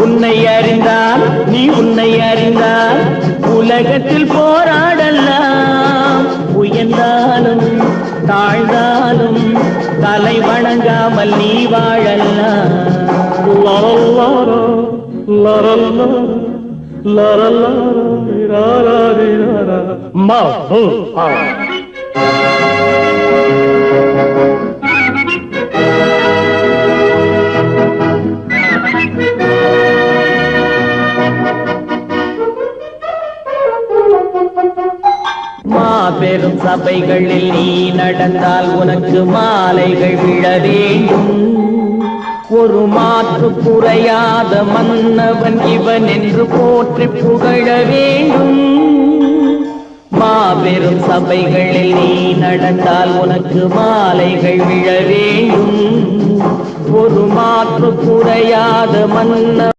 உன்னை அறிந்தால் நீ உன்னை அறிந்தால் உலகத்தில் போராடலாம். உயர்ந்தாலும் தாழ்ந்தாலும் தலை வணங்காமல் நீ வாழலாம். மாபெரும் சபைகளில் நீ நடந்தால் உனக்கு மாலைகள் விழ வேண்டும். ஒரு மாற்று குறையாத மன்னவன் இவன் என்று போற்றி புகழ வேண்டும். மாபெரும் சபைகளில் நீ நடந்தால் உனக்கு மாலைகள் விழ வேண்டும். ஒரு மாற்று குறையாத மன்னவன்